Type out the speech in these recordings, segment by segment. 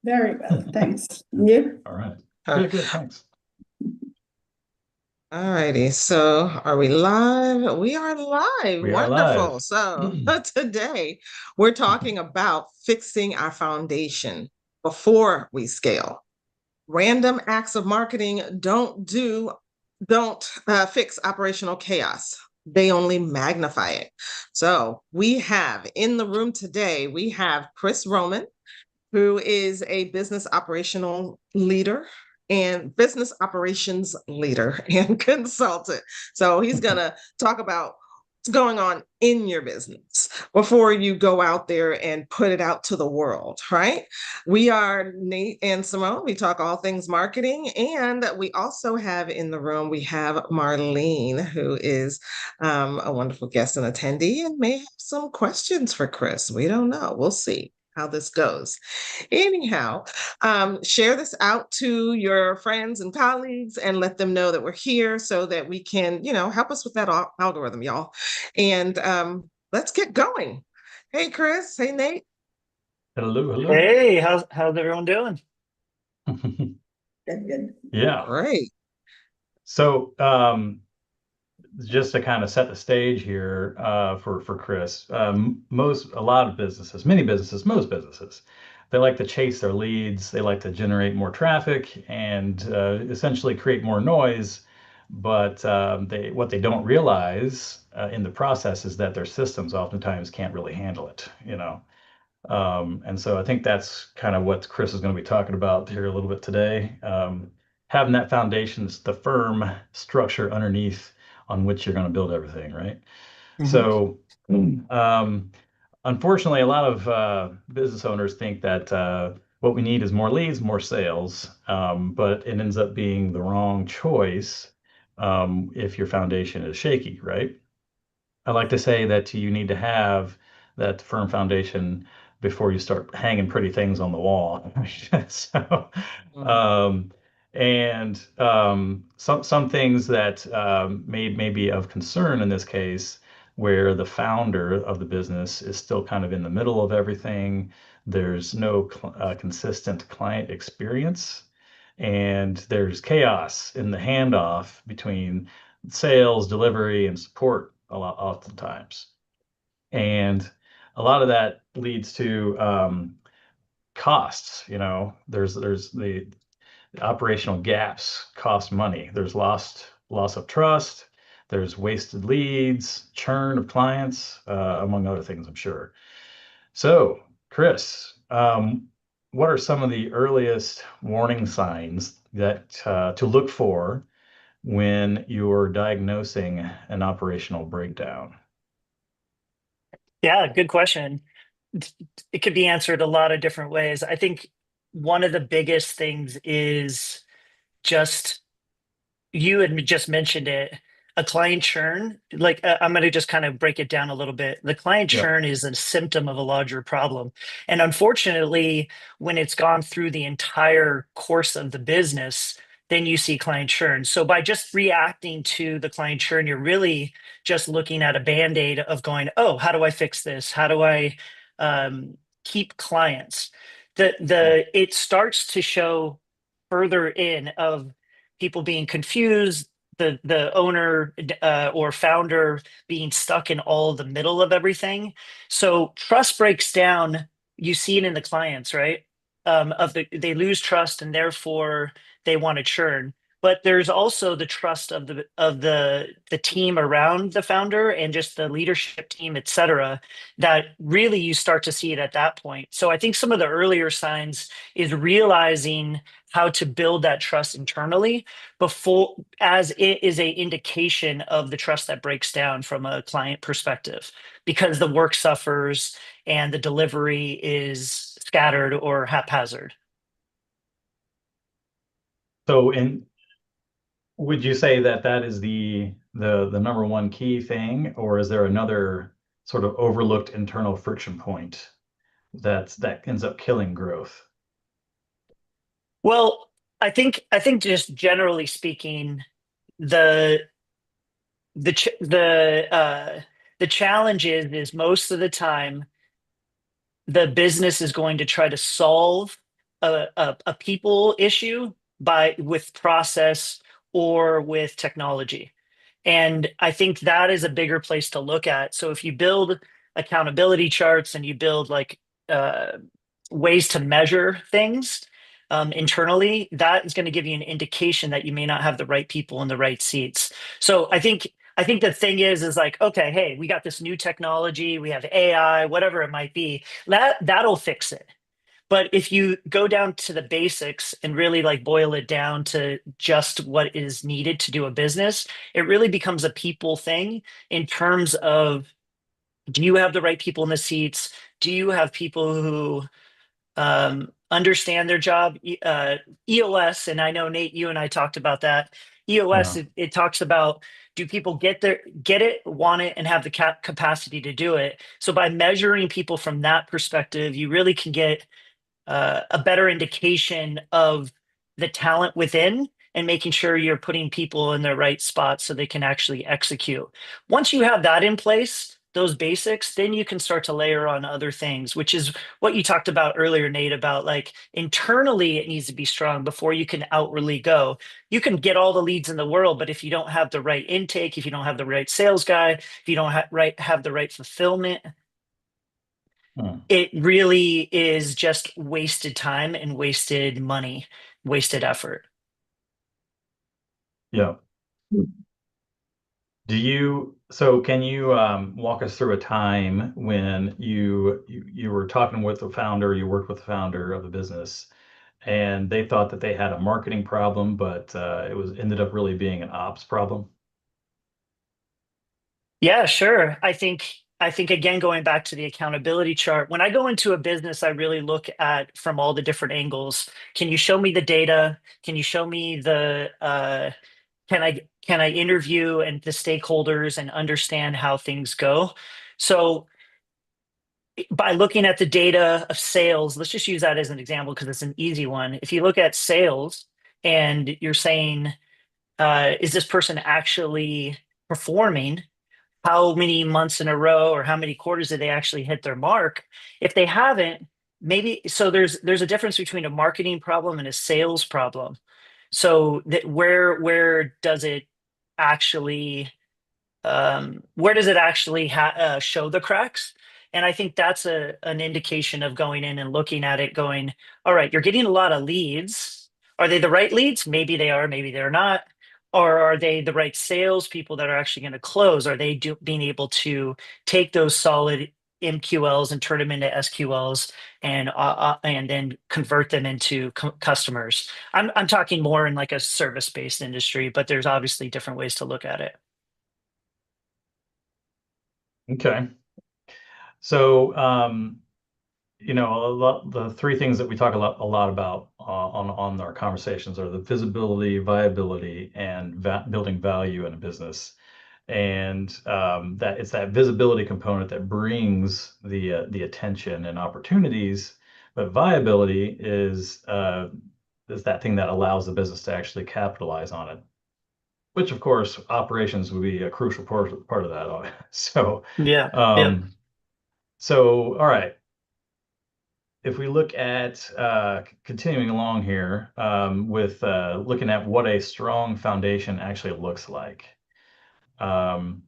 Very well, thanks. You? All right. Uh, Good, thanks. All righty. So are we live? We are live. We are live. Wonderful. So today we're talking about fixing our foundation before we scale. Random acts of marketing don't fix operational chaos. They only magnify it. So we have in the room today, we have Kris Rohman, who is a business operational leader and business operations leader and consultant. So he's going to talk about what's going on in your business before you go out there and put it out to the world, right? We are Nate and Simone. We talk all things marketing. And we also have in the room, we have Marlene, who is a wonderful guest and attendee and may have some questions for Kris. We don't know. We'll see how this goes. Anyhow, share this out to your friends and colleagues and let them know that we're here so that we can, help us with that algorithm, y'all. And let's get going. Hey, Kris. Hey, Nate. Hello, hello. Hey, how's everyone doing? Good, good. Yeah. Great. So, just to kind of set the stage here for Kris, a lot of businesses, many businesses, most businesses, they like to chase their leads. They like to generate more traffic and essentially create more noise. But what they don't realize in the process is that their systems oftentimes can't really handle it, and so I think that's kind of what Kris is going to be talking about here a little bit today. Having that foundation, the firm structure underneath on which you're going to build everything, right? Mhm. So, um, unfortunately, a lot of business owners think that what we need is more leads, more sales, but it ends up being the wrong choice if your foundation is shaky, right? I like to say that you need to have that firm foundation before you start hanging pretty things on the wall. So, Mhm. um, and some things that may be of concern in this case, where the founder of the business is still kind of in the middle of everything. There's no consistent client experience, and there's chaos in the handoff between sales, delivery, and support a lot oftentimes. And a lot of that leads to costs. There's the operational gaps cost money. There's loss of trust. There's wasted leads, churn of clients, among other things, I'm sure. So, Kris, what are some of the earliest warning signs that to look for when you're diagnosing an operational breakdown? Yeah, good question. It could be answered a lot of different ways. I think one of the biggest things is just you had just mentioned it, a client churn. Like I'm going to just kind of break it down a little bit. The client Yep. churn is a symptom of a larger problem. And unfortunately, when it's gone through the entire course of the business, then you see client churn. So by just reacting to the client churn, you're really just looking at a band-aid of going, oh, how do I fix this? How do I keep clients? The it starts to show further in of people being confused, the owner or founder being stuck in all the middle of everything. So trust breaks down. You see it in the clients, right? They lose trust and therefore they want to churn. But there's also the trust of the team around the founder and just the leadership team, et cetera, that really you start to see it at that point. So I think some of the earlier signs is realizing how to build that trust internally before, as it is a indication of the trust that breaks down from a client perspective, because the work suffers and the delivery is scattered or haphazard. So, would you say that that is the number one key thing, or is there another sort of overlooked internal friction point that ends up killing growth? Well, I think just generally speaking, the the challenge is most of the time the business is going to try to solve a people issue with process or with technology. And I think that is a bigger place to look at. So if you build accountability charts and you build like ways to measure things internally, that is going to give you an indication that you may not have the right people in the right seats. So I think the thing is like, okay, hey, we got this new technology, we have AI, whatever it might be, that'll fix it. But if you go down to the basics and really like boil it down to just what is needed to do a business, it really becomes a people thing in terms of, do you have the right people in the seats? Do you have people who understand their job? EOS, and I know Nate, you and I talked about that. EOS, Yeah. it talks about, do people get it, want it, and have the capacity to do it? So by measuring people from that perspective, you really can get a better indication of the talent within and making sure you're putting people in the right spots so they can actually execute. Once you have that in place, those basics, then you can start to layer on other things, which is what you talked about earlier, Nate, about like internally it needs to be strong before you can outwardly go. You can get all the leads in the world, but if you don't have the right intake, if you don't have the right sales guy, if you don't have the right fulfillment, Hmm. it really is just wasted time and wasted money, wasted effort. Yeah. Can you walk us through a time when you were talking with the founder, you worked with the founder of the business, and they thought that they had a marketing problem, but ended up really being an ops problem? Yeah, sure. I think again, going back to the accountability chart, when I go into a business, I really look at from all the different angles. Can you show me the data? Can you show me the can I interview and the stakeholders and understand how things go? So by looking at the data of sales, let's just use that as an example because it's an easy one. If you look at sales and you're saying, is this person actually performing? How many months in a row or how many quarters did they actually hit their mark? If they haven't, maybe so there's a difference between a marketing problem and a sales problem. So that where does it actually show the cracks? And I think that's an indication of going in and looking at it, going, all right, you're getting a lot of leads. Are they the right leads? Maybe they are, maybe they're not. Or are they the right salespeople that are actually going to close? Are they being able to take those solid MQLs and turn them into SQLs and then convert them into customers? I'm talking more in like a service-based industry, but there's obviously different ways to look at it. Okay. So, the three things that we talk a lot about on our conversations are the visibility, viability, and building value in a business. And that it's that visibility component that brings the attention and opportunities, but viability is that thing that allows the business to actually capitalize on it. Which, of course, operations would be a crucial part of that. So, Yeah. Yep. um, all right. If we look at continuing along here with looking at what a strong foundation actually looks like. Um,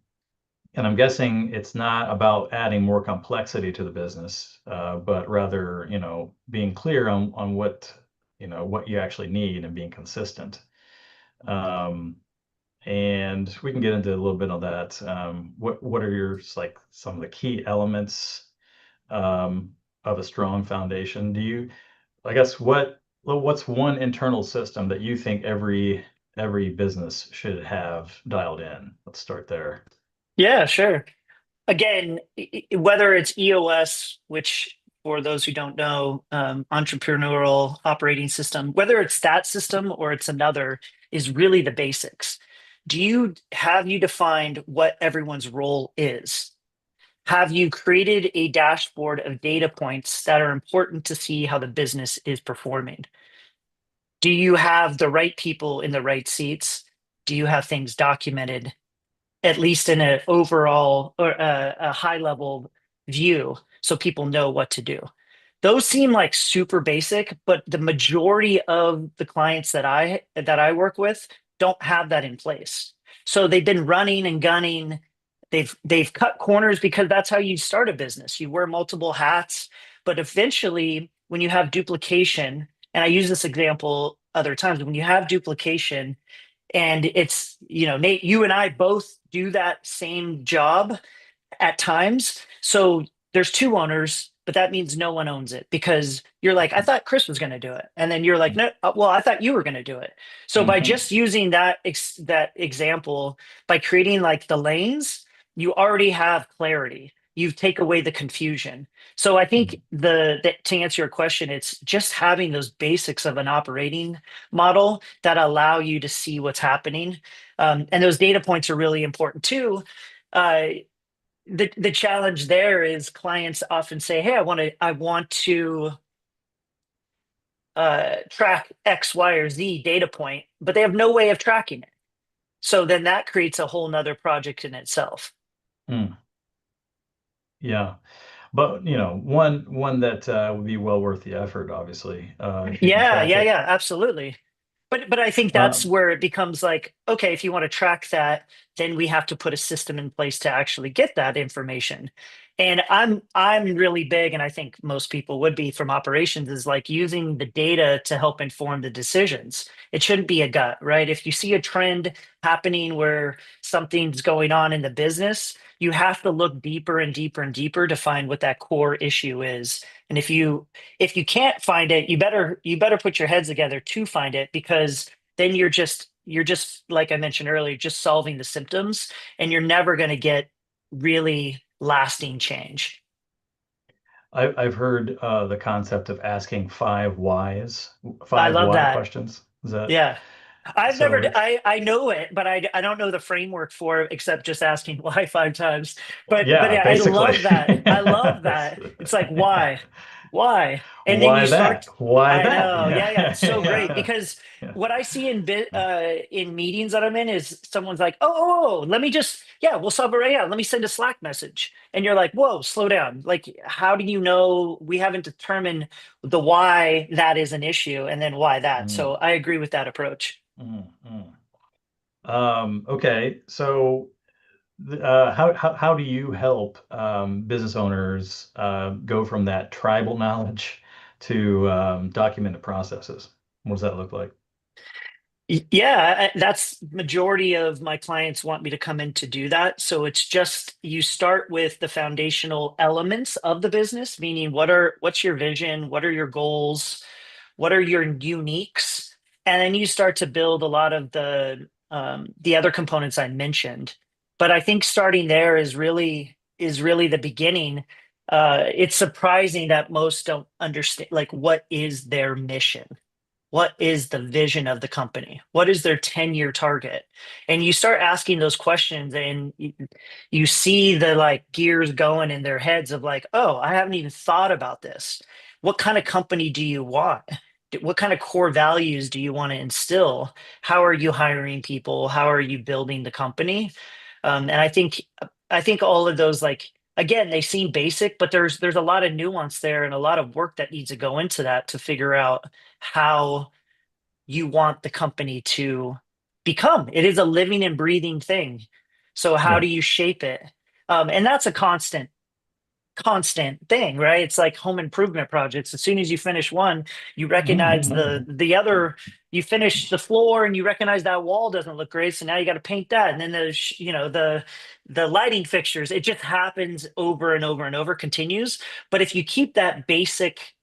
and I'm guessing it's not about adding more complexity to the business, but rather, being clear on what you actually need and being consistent. Um, and we can get into a little bit of that. What are like some of the key elements of a strong foundation? I guess what's one internal system that you think every business should have dialed in? Let's start there. Yeah, sure. Again, whether it's EOS, which for those who don't know, entrepreneurial operating system, whether it's that system or it's another, is really the basics. Have you defined what everyone's role is? Have you created a dashboard of data points that are important to see how the business is performing? Do you have the right people in the right seats? Do you have things documented, at least in an overall or a high level view, so people know what to do? Those seem like super basic, but the majority of the clients that I work with don't have that in place. So they've been running and gunning. They've cut corners because that's how you start a business. You wear multiple hats, but eventually when you have duplication, and I use this example other times, when you have duplication and it's, Nate, you and I both do that same job at times. So there's two owners, but that means no one owns it because you're like, I thought Kris was going to do it. And then you're like, no, well, I thought you were going to do it. So by just using that example, by creating like the lanes, you already have clarity. You take away the confusion. So I think to answer your question, it's just having those basics of an operating model that allow you to see what's happening. And those data points are really important too. The challenge there is clients often say, hey, I want to track X, Y, or Z data point, but they have no way of tracking it. So then that creates a whole nother project in itself. Yeah. But one that would be well worth the effort, obviously. If you can Yeah, track it. absolutely. But I think that's where it becomes like, okay, if you want to track that, then we have to put a system in place to actually get that information. And I'm really big, and I think most people would be from operations, is like using the data to help inform the decisions. It shouldn't be a gut, right? If you see a trend happening where something's going on in the business, you have to look deeper and deeper and deeper to find what that core issue is. And if you can't find it, you better put your heads together to find it, because then you're just like I mentioned earlier, just solving the symptoms, and you're never going to get really lasting change. I've heard the concept of asking 5 whys, I 5 love why that. questions. Is that Yeah. I've so? never, I know it, but I don't know the framework for it except just asking why 5 times. But Yeah, yeah, I basically. love that. I love that. It's like, why? And then Why you that? start, Why I that? know. Yeah. It's so great Yeah. because Yeah. what I see in meetings that I'm in is someone's like, let me just, yeah, we'll solve it right now. Let me send a Slack message. And you're like, whoa, slow down. Like, how do you know we haven't determined the why that is an issue and then why that? So I agree with that approach. Okay, so how do you help business owners go from that tribal knowledge to documented processes? What does that look like? Yeah, that's majority of my clients want me to come in to do that. So it's just you start with the foundational elements of the business, meaning what's your vision, what are your goals, what are your uniques, and then you start to build a lot of the other components I mentioned. But I think starting there is really the beginning. It's surprising that most don't understand like what is their mission, what is the vision of the company, what is their 10-year target, and you start asking those questions and you see the like gears going in their heads of like, oh, I haven't even thought about this. What kind of company do you want? What kind of core values do you want to instill? How are you hiring people? How are you building the company? And I think all of those, like, again, they seem basic, but there's a lot of nuance there and a lot of work that needs to go into that to figure out how you want the company to become. It is a living and breathing thing. So how Yeah. do you shape it? And that's a constant thing, right? It's like home improvement projects. As soon as you finish one, you recognize the other. You finish the floor and you recognize that wall doesn't look great, so now you got to paint that. And then there's the lighting fixtures. It just happens over and over and over, continues. But if you keep that basic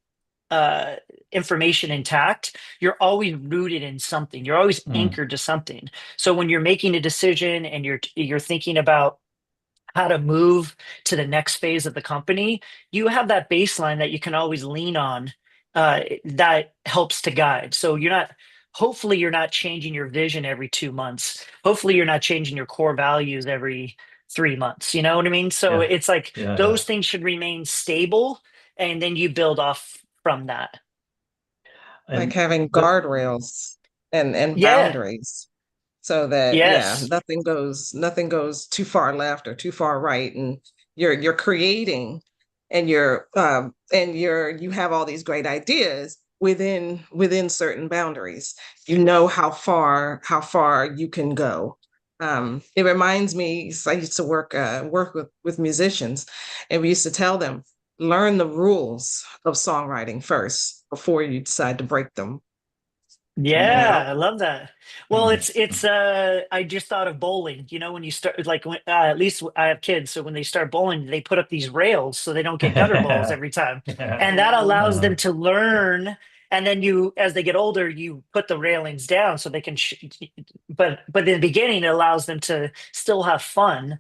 uh information intact, you're always rooted in something, you're always anchored to something. So when you're making a decision and you're thinking about how to move to the next phase of the company, you have that baseline that you can always lean on, that helps to guide. So hopefully you're not changing your vision every 2 months. Hopefully you're not changing your core values every 3 months. You know what I mean? So Yeah. it's like Yeah. those things should remain stable, and then you build off from that. Like having the guardrails and Yeah. boundaries so that Yes. nothing goes too far left or too far right, and you're creating and you have all these great ideas within certain boundaries. You know how far you can go. It reminds me, so I used to work with musicians, and we used to tell them, learn the rules of songwriting first before you decide to break them. Yeah, I love that. Well, Mhm. it's I just thought of bowling. You know, when you start like when, at least I have kids, so when they start bowling, they put up these rails so they don't get gutter balls every time. Yeah. And that allows Uh-huh. them to learn, and then you as they get older, you put the railings down so they can but in the beginning it allows them to still have fun,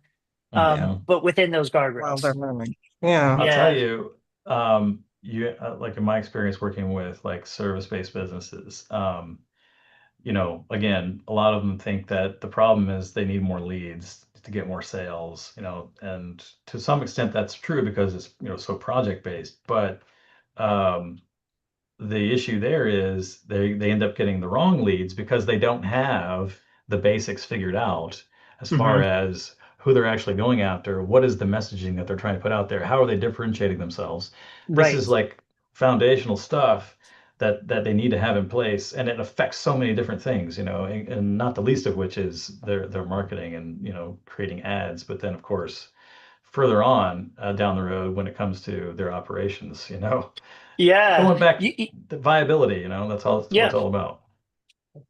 Yeah. but within those While they're guardrails. learning. Yeah. I'll tell Yeah. you, you like in my experience working with like service-based businesses, again, a lot of them think that the problem is they need more leads to get more sales, and to some extent that's true because it's, so project-based, but um, the issue there is they end up getting the wrong leads because they don't have the basics figured out as far Hmm. as who they're actually going after, what is the messaging that they're trying to put out there, how are they differentiating themselves. This Right. is like foundational stuff that they need to have in place, and it affects so many different things, and not the least of which is their marketing and creating ads, but then of course further on down the road when it comes to their operations, Yeah. going back You, the viability, that's all what yeah. it's all about.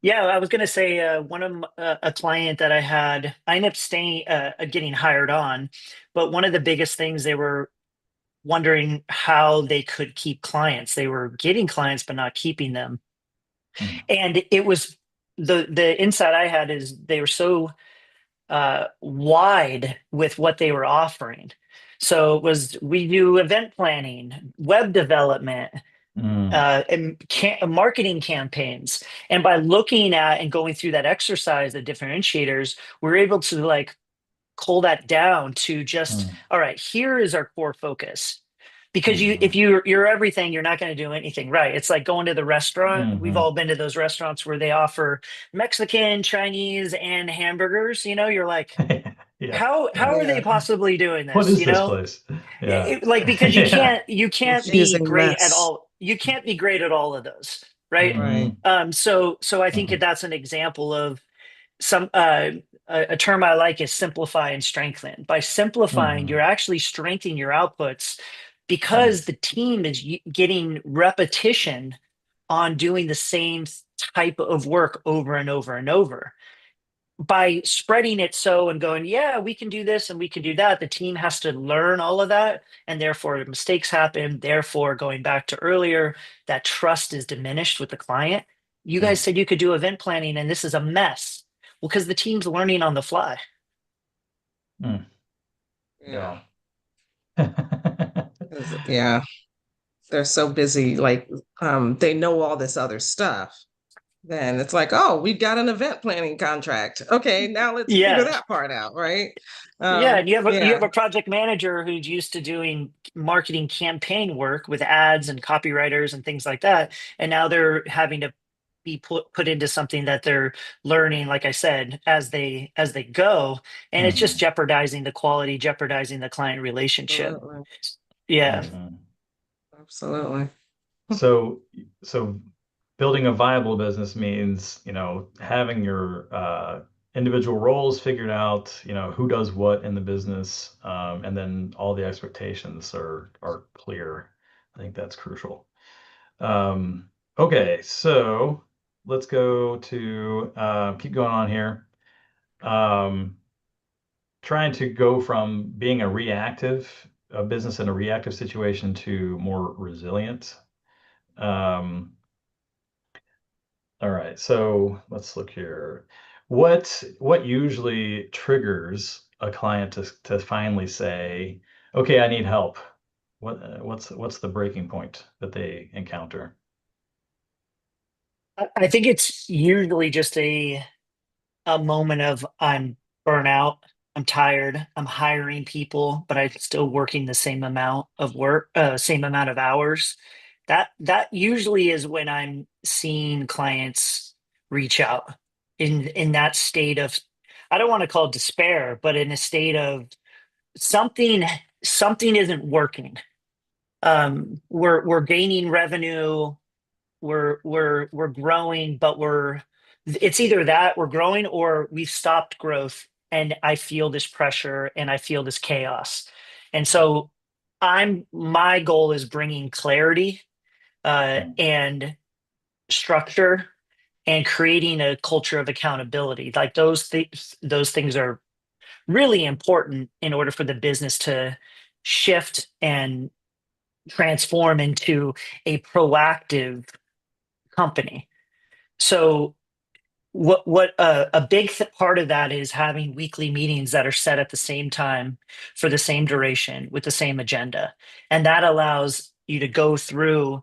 Yeah, I was going to say one of a client that I had, I ended up staying, getting hired on, but one of the biggest things they were wondering how they could keep clients. They were getting clients but not keeping them, Mm, and it was the insight I had is they were so wide with what they were offering. So it was we do event planning, web development, mm, marketing campaigns. And by looking at and going through that exercise, the differentiators, we're able to like cull that down to just, mm, all right, here is our core focus. Because if mhm, you're everything, you're not going to do anything right. It's like going to the restaurant. We've mhm. all been to those restaurants where they offer Mexican, Chinese, and hamburgers. You're like, Yeah, how yeah. are they Yeah. possibly doing What this? is this place? Yeah. Like because Yeah. you can't be Confusing great at mess. all. You can't be great at all of those, right? Right. Mhm, So I think that mhm, that's an example of some a term I like is simplify and strengthen. By simplifying, you're mhm. actually strengthening your outputs because the Nice. team is getting repetition on doing the same type of work over and over and over. By spreading it so and going, yeah, we can do this and we can do that, the team has to learn all of that. And therefore, mistakes happen. Therefore, going back to earlier, that trust is diminished with the client. You Yeah. guys said you could do event planning and this is a mess. Well, because the team's learning on the fly. Mm, Yeah. yeah. 'Cause, they're so busy, like they know all this other stuff. Then it's like, oh, we've got an event planning contract. Okay, now let's figure Yeah. that part out, right? Yeah, and you have Yeah. a project manager who's used to doing marketing campaign work with ads and copywriters and things like that, and now they're having to be put into something that they're learning, like I said, as they go, and it's just Mhm, jeopardizing the quality, jeopardizing the client relationship. Absolutely. Yeah, mhm. Absolutely. So, so building a viable business means, having your individual roles figured out, who does what in the business, and then all the expectations are clear. I think that's crucial. Okay, so let's go to keep going on here. Um, Trying to go from being a business in a reactive situation to more resilient. Um, All right, so let's look here. What usually triggers a client to finally say, "Okay, I need help"? What's the breaking point that they encounter? I think it's usually just a moment of I'm burnout, I'm tired, I'm hiring people, but I'm still working the same amount of work, same amount of hours. That usually is when I'm seeing clients reach out in that state of, I don't want to call it despair, but in a state of something something isn't working. We're gaining revenue, we're growing, but it's either that we're growing or we've stopped growth, and I feel this pressure and I feel this chaos. And so my goal is bringing clarity and structure and creating a culture of accountability. Like those things are really important in order for the business to shift and transform into a proactive company. So a big part of that is having weekly meetings that are set at the same time for the same duration with the same agenda, and that allows you to go through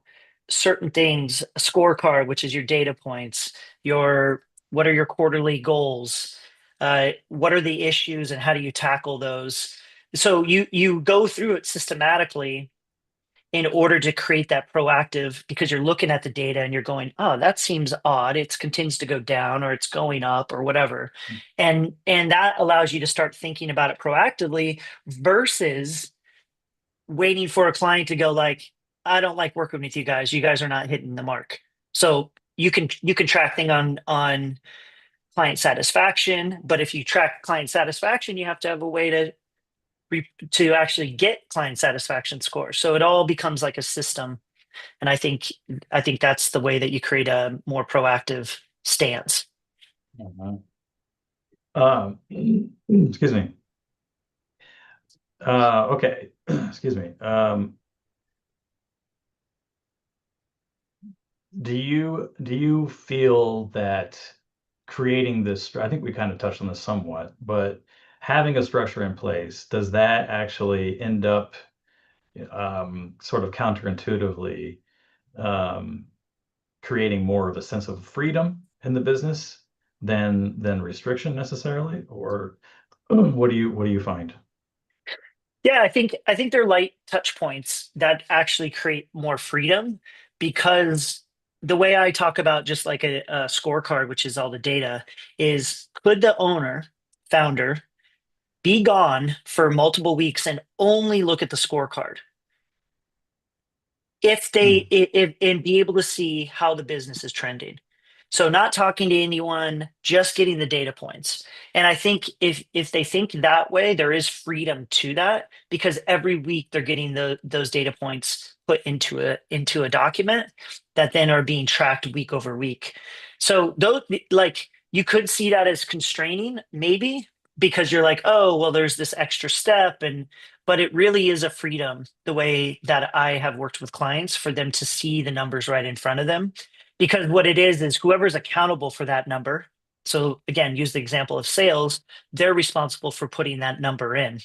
certain things, a scorecard, which is your data points, what are your quarterly goals, what are the issues and how do you tackle those. So you go through it systematically in order to create that proactive, because you're looking at the data and you're going, oh, that seems odd, it continues to go down or it's going up or whatever. And that allows you to start thinking about it proactively versus waiting for a client to go like, I don't like working with you guys, you guys are not hitting the mark. So you can track things on client satisfaction, but if you track client satisfaction, you have to have a way to actually get client satisfaction scores. So it all becomes like a system. And I think that's the way that you create a more proactive stance. Excuse me. Okay. Excuse me. Do you feel that creating this, I think we kind of touched on this somewhat, but having a structure in place, does that actually end up sort of counterintuitively creating more of a sense of freedom in the business than restriction necessarily? Or what do you find? Yeah, I think they're light touch points that actually create more freedom, because the way I talk about just like a scorecard, which is all the data, is could the founder, be gone for multiple weeks and only look at the scorecard if and be able to see how the business is trending. So not talking to anyone, just getting the data points. And I think if they think that way, there is freedom to that, because every week they're getting those data points put into a document that then are being tracked week over week. So those, like, you could see that as constraining, maybe, because you're like, oh, well, there's this extra step, but it really is a freedom, the way that I have worked with clients, for them to see the numbers right in front of them. Because what it is whoever's accountable for that number. So again, use the example of sales, they're responsible for putting that number in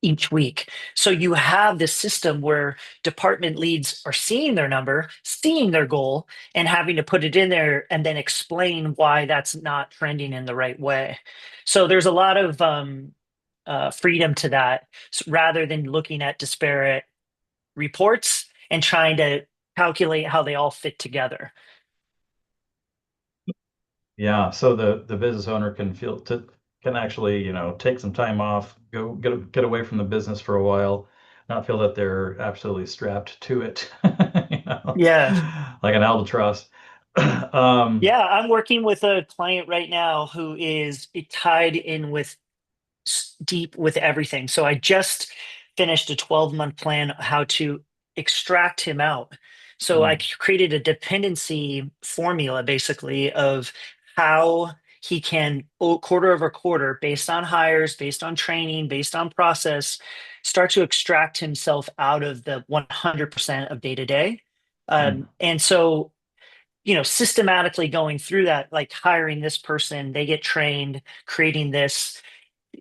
each week. So you have this system where department leads are seeing their number, seeing their goal, and having to put it in there and then explain why that's not trending in the right way. So there's a lot of freedom to that, rather than looking at disparate reports and trying to calculate how they all fit together. Yeah, so the business owner can actually, take some time off, go get away from the business for a while, not feel that they're absolutely strapped to it, Yeah. like an albatross. Yeah, I'm working with a client right now who is tied in with deep with everything. So I just finished a 12-month plan how to extract him out. So I created a dependency formula, basically, of how he can, quarter over quarter, based on hires, based on training, based on process, start to extract himself out of the 100% of day to day. And so, systematically going through that, like hiring this person, they get trained, creating this.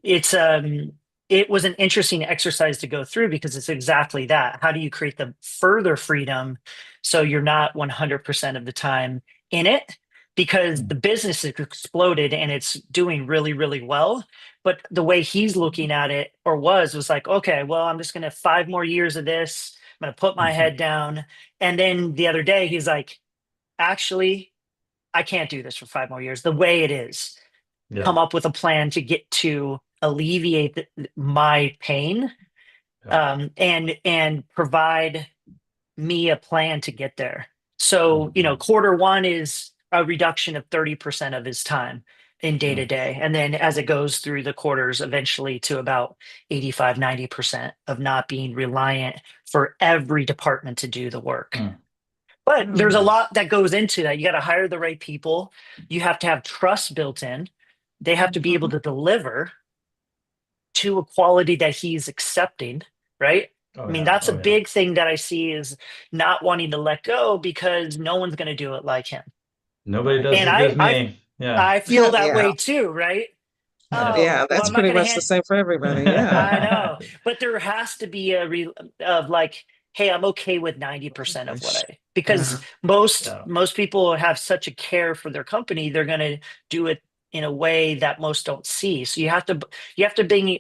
It was an interesting exercise to go through, because it's exactly that. How do you create the further freedom so you're not 100% of the time in it? Because the business has exploded and it's doing really, really well. But the way he's looking at it, or was like, okay, well, I'm just going to 5 more years of this. I'm going to put my head down. And then the other day, he's like, actually, I can't do this for 5 more years the way it is. Yeah. Come up with a plan to get to alleviate my pain and provide me a plan to get there. So, quarter one is a reduction of 30% of his time in day to day. And then as it goes through the quarters, eventually to about 85, 90% of not being reliant for every department to do the work. But there's a lot that goes into that. You got to hire the right people. You have to have trust built in. They have to be able to deliver to a quality that he's accepting, right? I mean, that's a big thing that I see is not wanting to let go because no one's going to do it like him. Nobody does And as good as me. I feel that way too, right? Yeah, that's I'm not pretty gonna much the same for everybody. Yeah. I know, but there has to be of like, hey, I'm okay with 90% of what because most people have such a care for their company, they're gonna do it in a way that most don't see. So you have to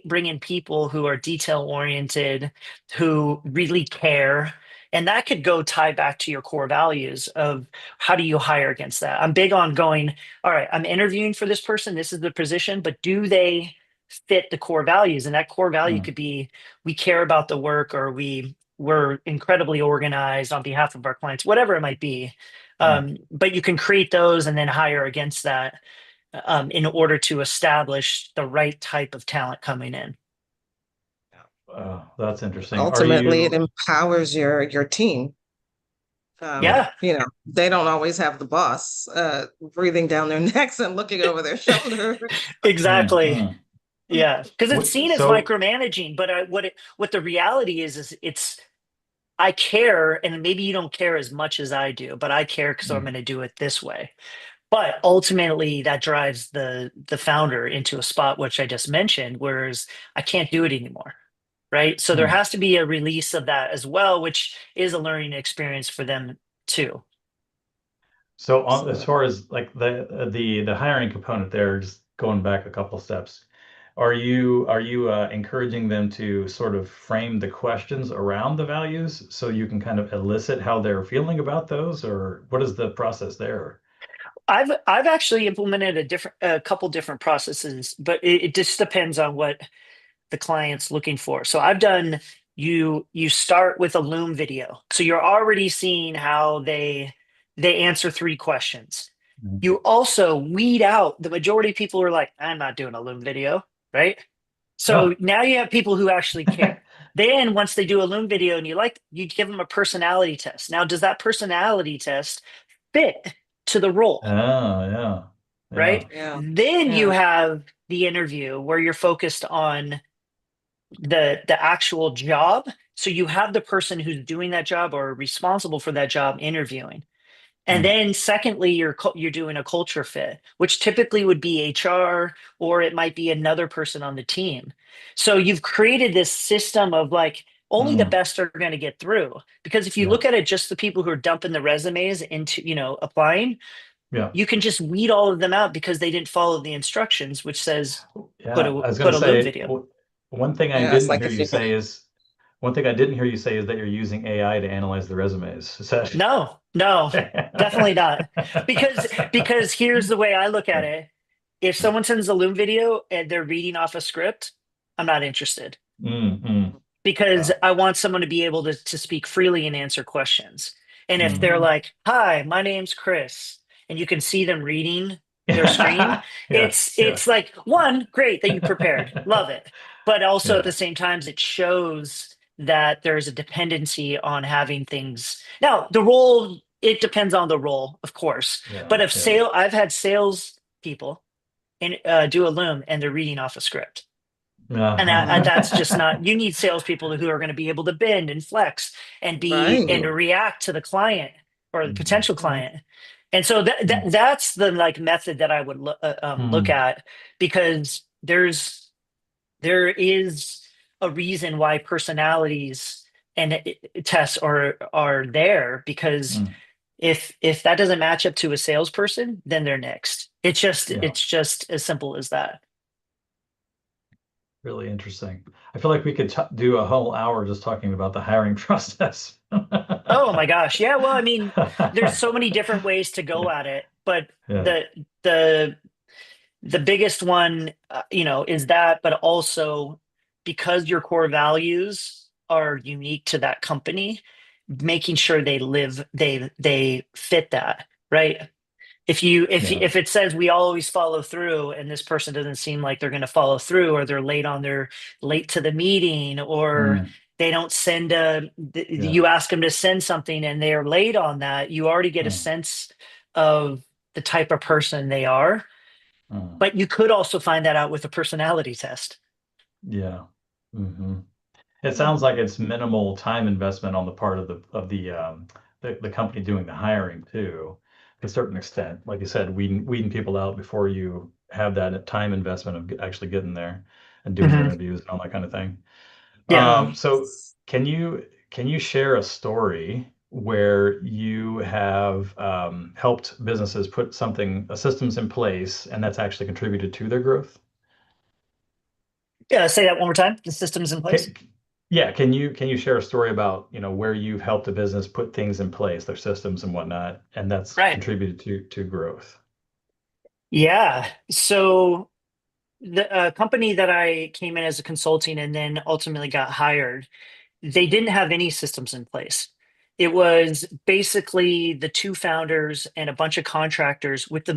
bring in people who are detail oriented, who really care. And that could go tie back to your core values of how do you hire against that? I'm big on going, all right, I'm interviewing for this person. This is the position, but do they fit the core values? And that core value could be we care about the work, or we're incredibly organized on behalf of our clients, whatever it might be. But you can create those and then hire against that in order to establish the right type of talent coming in. That's interesting. Ultimately, it empowers your team. They don't always have the boss breathing down their necks and looking over their shoulder. Exactly. Yeah, because it's seen as micromanaging, but what the reality is it's I care, and maybe you don't care as much as I do, but I care because I'm going to do it this way. But ultimately, that drives the founder into a spot which I just mentioned, whereas I can't do it anymore. Right. So there has to be a release of that as well, which is a learning experience for them too. So as far as like the hiring component there, just going back a couple steps, are you encouraging them to sort of frame the questions around the values so you can kind of elicit how they're feeling about those, or what is the process there? I've actually implemented a couple different processes, but it just depends on what the client's looking for. So I've done you start with a Loom video. So you're already seeing how they answer 3 questions. You also weed out the majority of people who are like, I'm not doing a Loom video, right? So now you have people who actually care. Then once they do a Loom video and you give them a personality test. Now, does that personality test fit to the role? Yeah. Right? Yeah. Then you have the interview where you're focused on the actual job. So you have the person who's doing that job or responsible for that job interviewing. And then secondly, you're doing a culture fit, which typically would be HR, or it might be another person on the team. So you've created this system of like only the best are going to get through. Because if you look at it, just the people who are dumping the resumes into, applying, you can just weed all of them out because they didn't follow the instructions, which says put a Loom video. One thing I didn't hear you say is that you're using AI to analyze the resumes. Is that... No, definitely not. Because here's the way I look at it. If someone sends a Loom video and they're reading off a script, I'm not interested. Because I want someone to be able to speak freely and answer questions. And if they're like, hi, my name's Kris, and you can see them reading their screen, it's like, one, great that you prepared. Love it. But also at the same time, it shows that there's a dependency on having things. Now, the role, it depends on the role, of course. But I've had sales people do a Loom and they're reading off a script. And that's just not, you need salespeople who are going to be able to bend and flex and and react to the client or the potential client. And so that's the like method that I would look at, because there is a reason why personalities and tests are there, because if that doesn't match up to a salesperson, then they're next. It's just as simple as that. Really interesting. I feel like we could do a whole hour just talking about the hiring process. Oh my gosh. Yeah. Well, I mean, there's so many different ways to go at it, but the biggest one, is that, but also because your core values are unique to that company, making sure they fit that, right? Yeah. If it says we always follow through and this person doesn't seem like they're going to follow through, or they're late to the meeting, or Mm, they don't send yeah. you ask them to send something and they're late on that, you already get a Mm, sense of the type of person they are. mm, But you could also find that out with a personality test. yeah. Hmm. It sounds like it's minimal time investment on the part of the company doing the hiring too, to a certain extent. Like you said, weeding people out before you have that time investment of actually getting there and doing the Mhm. interviews and all that kind of thing. Yeah. So can you share a story where you have helped businesses put systems in place, and that's actually contributed to their growth? Yeah. Say that one more time. The system's in place. Can, yeah, can you share a story about, where you've helped a business put things in place, their systems and whatnot, and that's Right. contributed to growth? Yeah. So the company that I came in as a consulting and then ultimately got hired, they didn't have any systems in place. It was basically the two founders and a bunch of contractors, with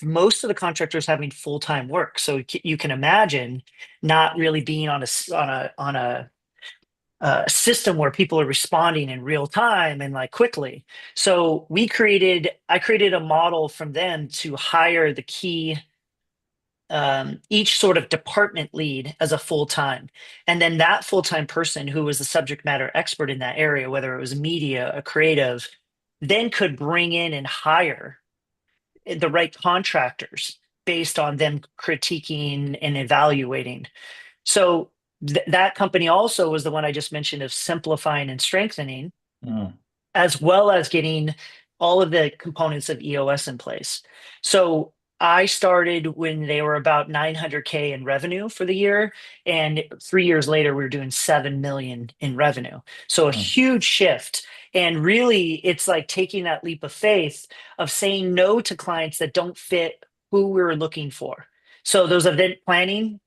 most of the contractors having full-time work. So you can imagine not really being on a system where people are responding in real time and like quickly. So I created a model from them to hire the key, each sort of department lead as a full time. And then that full time person who was the subject matter expert in that area, whether it was media, a creative, then could bring in and hire the right contractors based on them critiquing and evaluating. So that company also was the one I just mentioned of simplifying and strengthening, Mm, as well as getting all of the components of EOS in place. So I started when they were about 900K in revenue for the year, and 3 years later we were doing 7 million in revenue. So a mm, huge shift. And really, it's like taking that leap of faith of saying no to clients that don't fit who we were looking for. So those event planning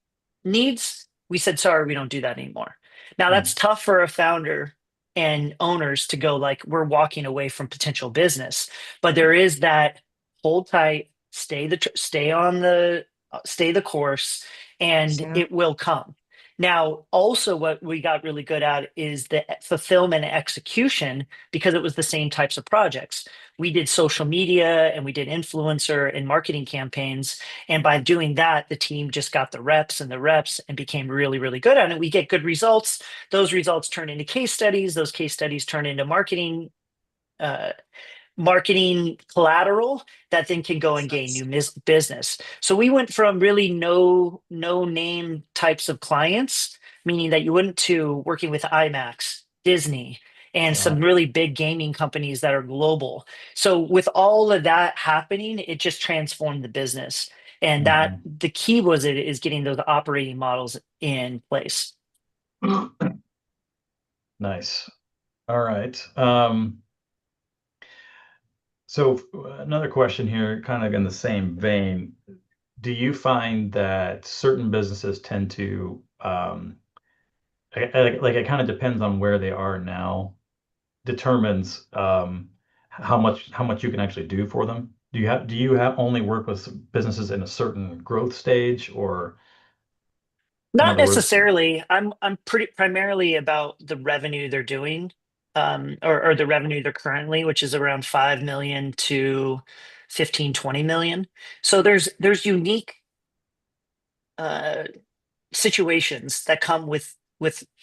needs, we said, sorry, we don't do that anymore. Now mm, that's tough for a founder and owners to go like, we're walking away from potential business, but there is that hold tight, stay the course, and Yeah. it will come. Now also what we got really good at is the fulfillment and execution, because it was the same types of projects. We did social media and we did influencer and marketing campaigns, and by doing that the team just got the reps and became really really good at it. We get good results, those results turn into case studies, those case studies turn into uh, marketing collateral that then can go and gain new business. So we went from really no name types of clients, meaning that you wouldn't, to working with IMAX, Disney, and some wow. really big gaming companies that are global. So with all of that happening, it just transformed the business. And that Hmm. the key was it is getting those operating models in place. Nice. All right. So another question here, kind of in the same vein. Do you find that certain businesses tend to, like it kind of depends on where they are now, determines how much you can actually do for them? Do you have only work with businesses in a certain growth stage, or in Not other words? necessarily. I'm pretty primarily about the revenue they're doing, or the revenue they're currently, which is around 5 million to 15, 20 million. So there's unique uh, situations that come with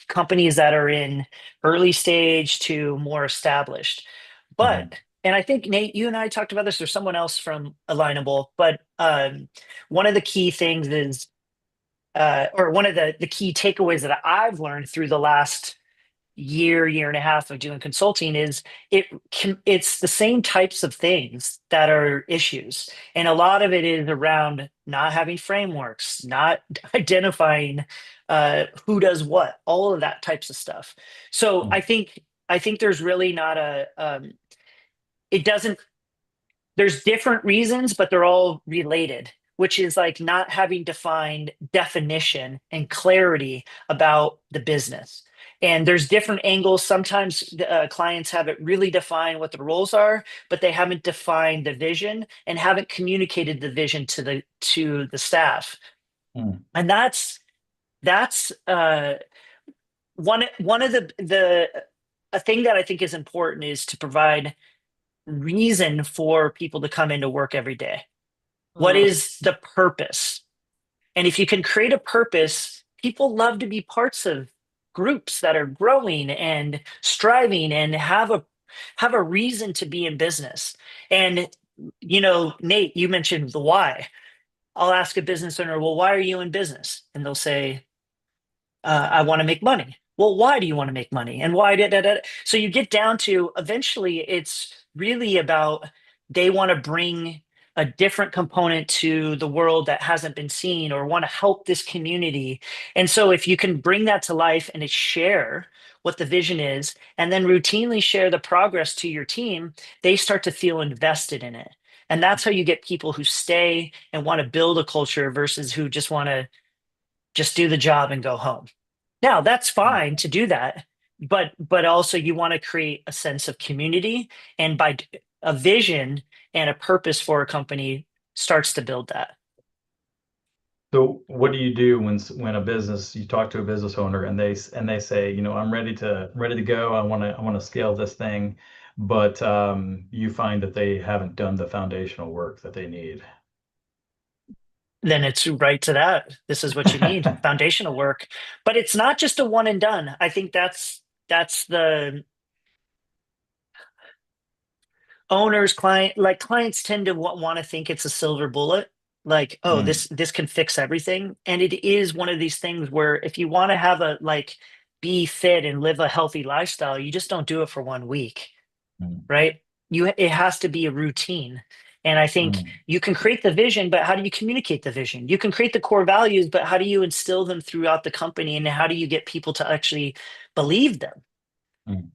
companies that are in early stage to more established. Mhm. But and I think Nate, you and I talked about this, or someone else from Alignable, but one of the key things is, or one of the key takeaways that I've learned through the last year and a half of doing consulting is it's the same types of things that are issues. And a lot of it is around not having frameworks, not identifying who does what, all of that types of stuff. So Mm, I think there's really not it doesn't there's different reasons, but they're all related, which is like not having defined definition and clarity about the business. And there's different angles. Sometimes clients have it really defined what the roles are, but they haven't defined the vision and haven't communicated the vision to the staff. Mm. And that's one of the a thing that I think is important is to provide reason for people to come into work every day. What Mm. is the purpose? And if you can create a purpose, people love to be parts of groups that are growing and striving and have a reason to be in business. And Nate, you mentioned the why. I'll ask a business owner, well, why are you in business? And they'll say, I want to make money. Well, why do you want to make money? And why did that? So you get down to eventually it's really about they want to bring a different component to the world that hasn't been seen or want to help this community. And so if you can bring that to life and share what the vision is and then routinely share the progress to your team, they start to feel invested in it. And that's how you get people who stay and want to build a culture versus who just want to just do the job and go home. Now, that's fine to do that, but also you want to create a sense of community, and by a vision and a purpose for a company starts to build that. So what do you do when you talk to a business owner and they say, I'm ready to go. I want to scale this thing, but you find that they haven't done the foundational work that they need. Then it's right to that. This is what you need, foundational work. But it's not just a one and done. I think that's the clients tend to want to think it's a silver bullet, like, oh, Mm, this can fix everything. And it is one of these things where if you want to have be fit and live a healthy lifestyle, you just don't do it for 1 week, mm, right? It has to be a routine. And I think mm, you can create the vision, but how do you communicate the vision? You can create the core values, but how do you instill them throughout the company? And how do you get people to actually believe them? mm,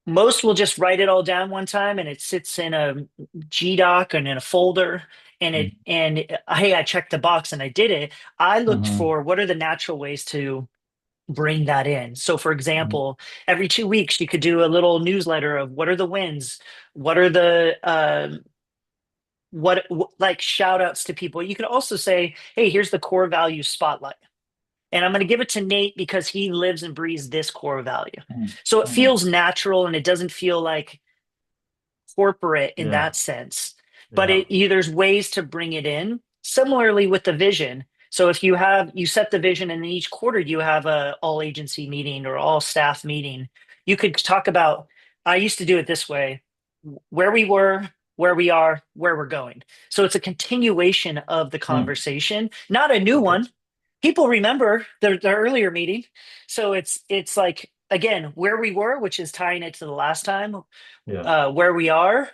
Most will just write it all down one time and it sits in a G doc and in a folder, hey, I checked the box and I did it. I looked mm, for what are the natural ways to bring that in. So for mm, example, every 2 weeks you could do a little newsletter of what are the wins, what are the like shout outs to people. You could also say, hey, here's the core value spotlight. And I'm going to give it to Nate because he lives and breathes this core value. mm, So it mm. feels natural and it doesn't feel like corporate in Yeah, that sense. But yeah. there's ways to bring it in. Similarly with the vision. So if you set the vision and in each quarter you have a all agency meeting or all staff meeting, you could talk about, I used to do it this way, where we were, where we are, where we're going. So it's a continuation of the Mm, conversation, not a new okay. one. People remember the earlier meeting. So it's like, again, where we were, which is tying it to the last time, Yeah. where we are,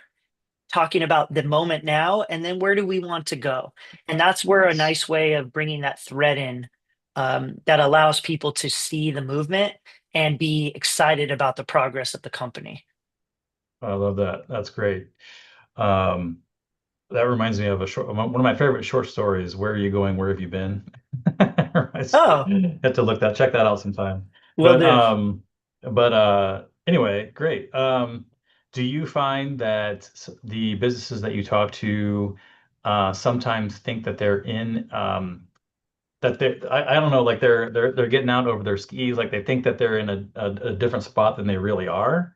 talking about the moment now, and then where do we want to go? And that's where a nice way of bringing that thread in, that allows people to see the movement and be excited about the progress of the company. I love that. That's great. Um, that reminds me of one of my favorite short stories. Where are you going? Where have you been? Oh, Have to check that out sometime. will But do. anyway, great. Do you find that the businesses that you talk to sometimes think that they're in that I don't know, like they're getting out over their skis, like they think that they're in a different spot than they really are?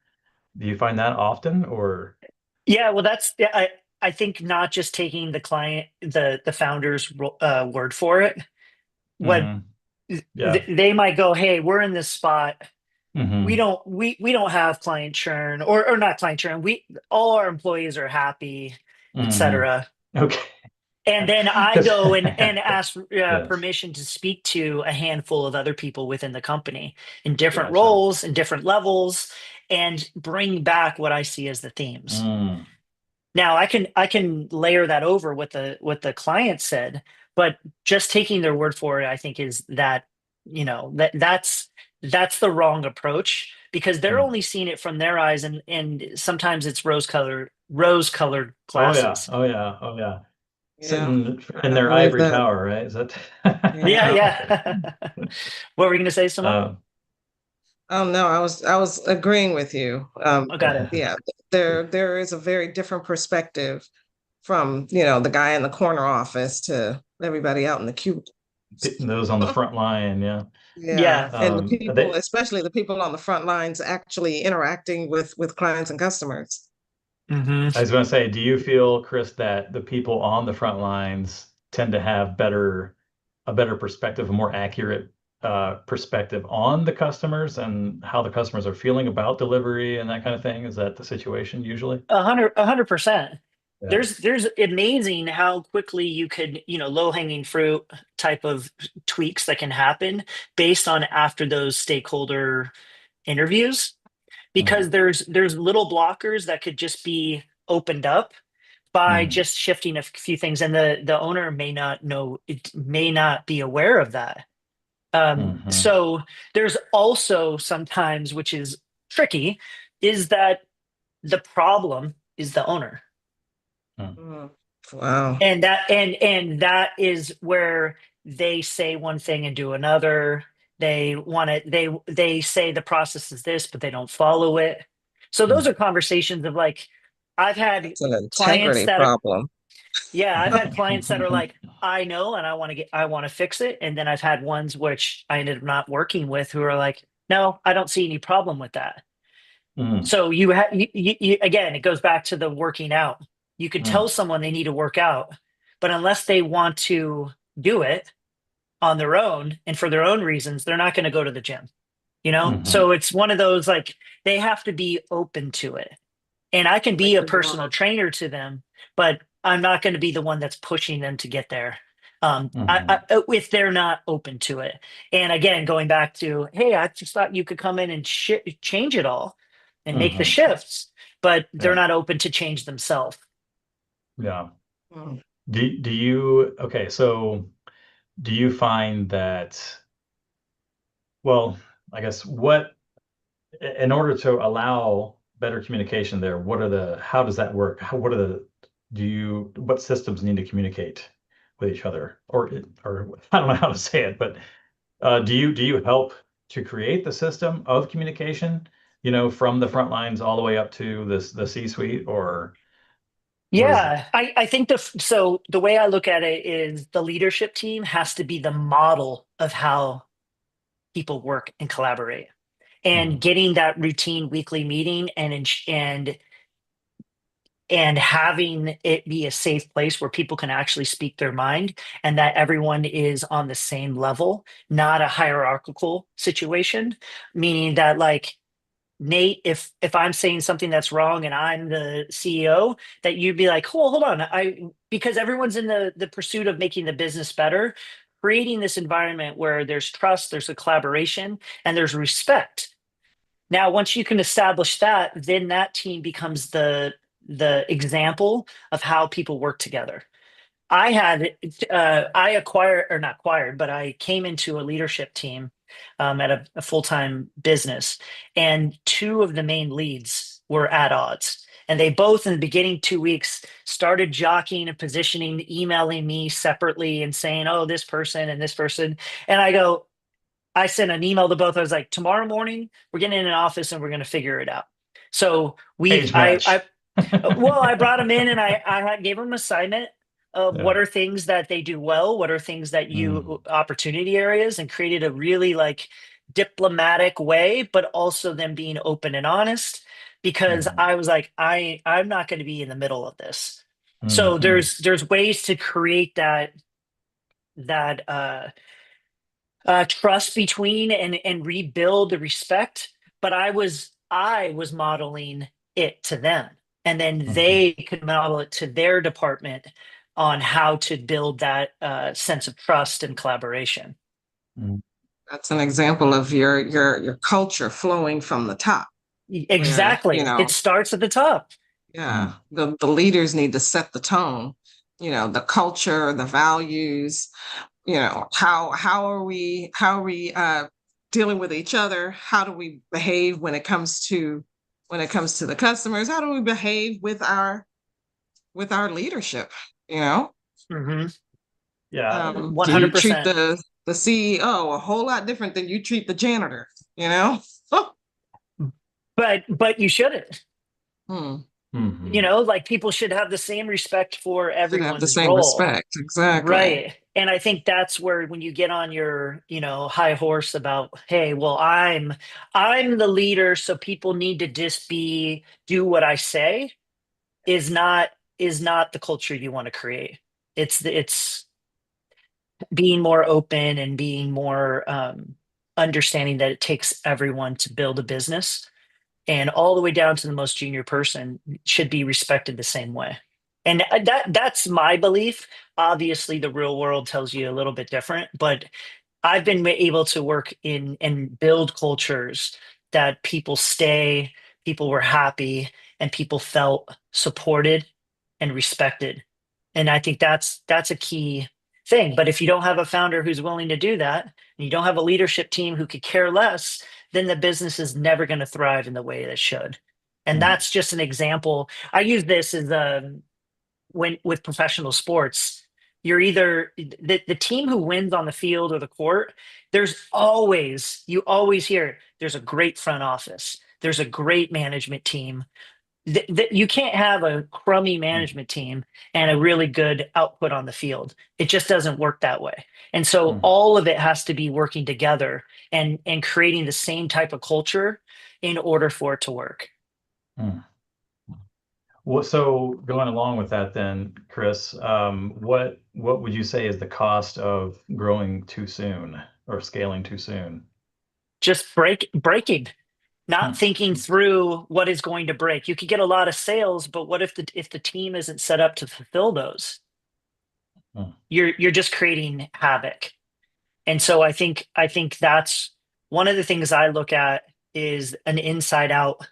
Do you find that often, or? Yeah, well, yeah, I think not just taking the client, the founder's word for it. What Hmm. Yeah. they might go, hey, we're in this spot. Hmm. We don't have client churn or not client churn. We all our employees are happy, Hmm. etc. Okay. And then I 'Cause- go and ask Yes. permission to speak to a handful of other people within the company in different Gotcha. roles and different levels, and bring back what I see as the themes. Mm. Now I can layer that over what the client said, but just taking their word for it, I think is that, that's the wrong approach because they're Mm. only seeing it from their eyes, and sometimes it's rose colored Oh yeah. glasses. Oh yeah. Oh yeah. Yeah, Sitting in I their believe ivory that. tower, right? Is that? Yeah, Yeah. yeah. What were you gonna say, Simone? Uh, Oh no, I was agreeing with you. I got it. Yeah, there is a very different perspective from, the guy in the corner office to everybody out in the cubicle. Those on the front line, yeah. Yeah, Yeah. and the people, They, especially the people on the front lines actually interacting with clients and customers. Hmm. I was going to say, do you feel, Kris, that the people on the front lines tend to have a better perspective, a more accurate perspective on the customers and how the customers are feeling about delivery and that kind of thing? Is that the situation usually? 100%. Yeah. There's amazing how quickly you could, low hanging fruit type of tweaks that can happen based on after those stakeholder interviews, because Mhm. there's little blockers that could just be opened up by Mhm. just shifting a few things, and the owner may not know, it may not be aware of that. Mhm. So there's also sometimes, which is tricky, is that the problem is the owner. Mhm. Mm. Wow. And that is where they say one thing and do another. They say the process is this, but they don't follow it. So those are conversations of like, I've had It's an clients integrity that are, problem. yeah, I've had clients that are like, I know, and I want to fix it. And then I've had ones which I ended up not working with who are like, no, I don't see any problem with that. Mhm. So again, it goes back to the working out. You could tell Mhm. someone they need to work out, but unless they want to do it on their own and for their own reasons, they're not going to go to the gym, Mhm. So it's one of those, like, they have to be open to it. And I can Like be a the personal water. trainer to them, but I'm not going to be the one that's pushing them to get there. Mhm. If they're not open to it. And again, going back to, hey, I just thought you could come in and change it all and make the Mhm. shifts, but they're Yeah. not open to change themselves. Yeah. Mm. Do you, okay, so do you find that, well, I guess in order to allow better communication there, how does that work? What systems need to communicate with each other? Or I don't know how to say it, but do you help to create the system of communication, from the front lines all the way up to the C-suite, or what is it? Yeah, I think so the way I look at it is the leadership team has to be the model of how people work and collaborate, and Mhm. getting that routine weekly meeting and having it be a safe place where people can actually speak their mind, and that everyone is on the same level, not a hierarchical situation, meaning that, like, Nate, if I'm saying something that's wrong and I'm the CEO, that you'd be like, "Oh, hold on, because everyone's in the pursuit of making the business better, creating this environment where there's trust, there's a collaboration, and there's respect." Now, once you can establish that, then that team becomes the example of how people work together. I acquired, or not acquired, but I came into a leadership team at a full-time business, and two of the main leads were at odds. And they both, in the beginning 2 weeks, started jockeying and positioning, emailing me separately and saying, "Oh, this person and this person." And I sent an email to both. I was like, "Tomorrow morning, we're getting in an office and we're going to figure it out." So Page match. well, I brought them in and I gave them an assignment of Yeah. what are things that they do well, what are things that Mm. opportunity areas, and created a really, like, diplomatic way, but also them being open and honest, because Mhm. I was like, I'm not going to be in the middle of this. So Mhm. there's ways to create that trust between, and rebuild the respect. But I was modeling it to them, and then Mhm. they could model it to their department on how to build that sense of trust and collaboration. Mhm. That's an example of your culture flowing from the top, where, Exactly, it starts at the top. yeah, the leaders need to set the tone, the culture, the values, how are we dealing with each other? How do we behave when it comes to the customers? How do we behave with our leadership? You know, Hmm. Yeah. do you treat 100%. the CEO a whole lot different than you treat the janitor? You know? But you shouldn't. Hmm. Mhm. You know, like people should have the same respect for Should have the everyone's same role. respect. Exactly. Right. And I think that's where when you get on your, high horse about, hey, well, I'm the leader, so people need to just do what I say is not the culture you want to create. It's being more open and being more understanding that it takes everyone to build a business, and all the way down to the most junior person should be respected the same way. And that's my belief. Obviously, the real world tells you a little bit different, but I've been able to work in and build cultures that people stay, people were happy, and people felt supported and respected. And I think that's a key thing. But if you don't have a founder who's willing to do that, and you don't have a leadership team who could care less, then the business is never going to thrive in the way that it should. And Mm. that's just an example. I use this as when with professional sports, you're either the team who wins on the field or the court. You always hear there's a great front office, there's a great management team. You can't have a crummy Mm. management team and a really good output on the field. It just doesn't work that way. And so Mm. all of it has to be working together and creating the same type of culture in order for it to work. Mm. Well, so going along with that then, Kris, what would you say is the cost of growing too soon or scaling too soon? Just breaking, not Hmm. thinking through what is going to break. You could get a lot of sales, but what if the team isn't set up to fulfill those? Hmm. You're just creating havoc. And so I think that's one of the things I look at is an inside out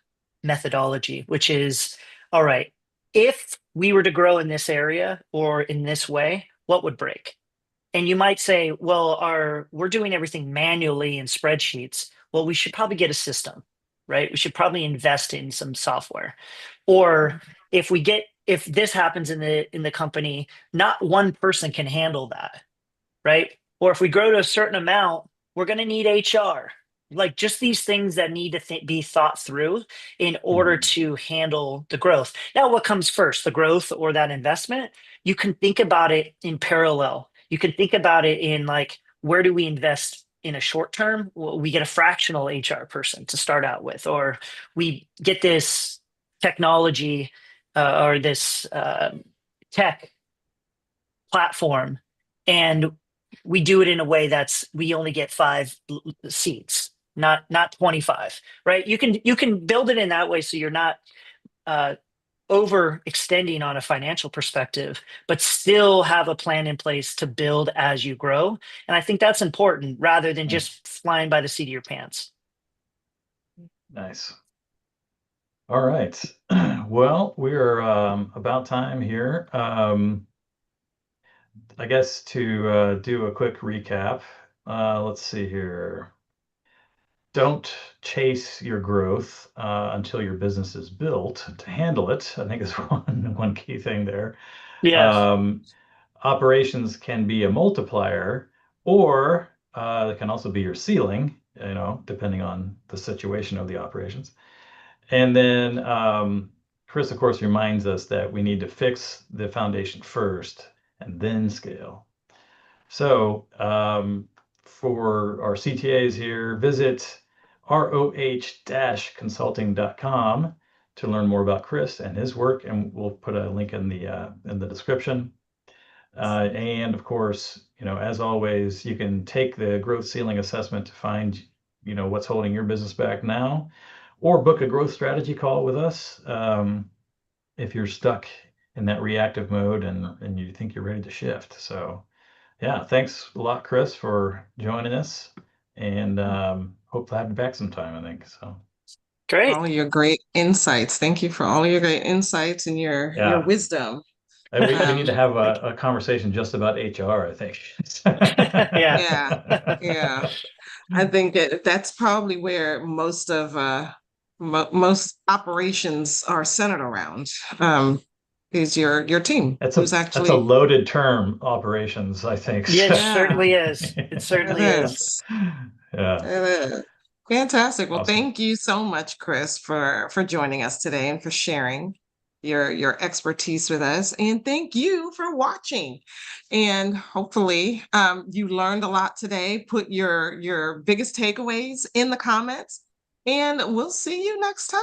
methodology, which is, all right, if we were to grow in this area or in this way, what would break? And you might say, well, we're doing everything manually in spreadsheets. Well, we should probably get a system, right? We should probably invest in some software. Or if this happens in the company, not one person can handle that, right? Or if we grow to a certain amount, we're going to need HR. Like just these things that need to be thought through in order Mhm. to handle the growth. Now, what comes first, the growth or that investment? You can think about it in parallel. You can think about it in like, where do we invest in a short term? Well, we get a fractional HR person to start out with, or we get this technology or this tech platform, and we do it in a way that's we only get five seats, not 25, right? You can build it in that way so you're not uh, overextending on a financial perspective, but still have a plan in place to build as you grow. And I think that's important rather than Mm. just flying by the seat of your pants. Nice. All right. Well, we're about time here. I guess to do a quick recap, let's see here. Don't chase your growth until your business is built to handle it. I think is one key thing there. Yeah. Um, Operations can be a multiplier, or it can also be your ceiling, depending on the situation of the operations. And then Kris, of course, reminds us that we need to fix the foundation first and then scale. So for our CTAs here, visit roh-consulting.com to learn more about Kris and his work, and we'll put a link in the description. And of course, as always, you can take the growth ceiling assessment to find, what's holding your business back now, or book a growth strategy call with us if you're stuck in that reactive mode and you think you're ready to shift. So, yeah, thanks a lot, Kris, for joining us, and hope to have you back sometime. I think so. Great. All of your great insights. Thank you for all of your great insights and your Yeah, wisdom. we need to have Thank a conversation just about HR, I think. Yeah. Yeah, yeah. I think that's probably where most of most operations are centered around. Is your team That's who's a actually loaded term, operations, I think. Yeah, it yeah, certainly is. It it certainly is. is. Yeah. It is. Fantastic. Well, Awesome. thank you so much, Kris, for joining us today and for sharing your expertise with us. And thank you for watching. And hopefully you learned a lot today. Put your biggest takeaways in the comments, and we'll see you next time.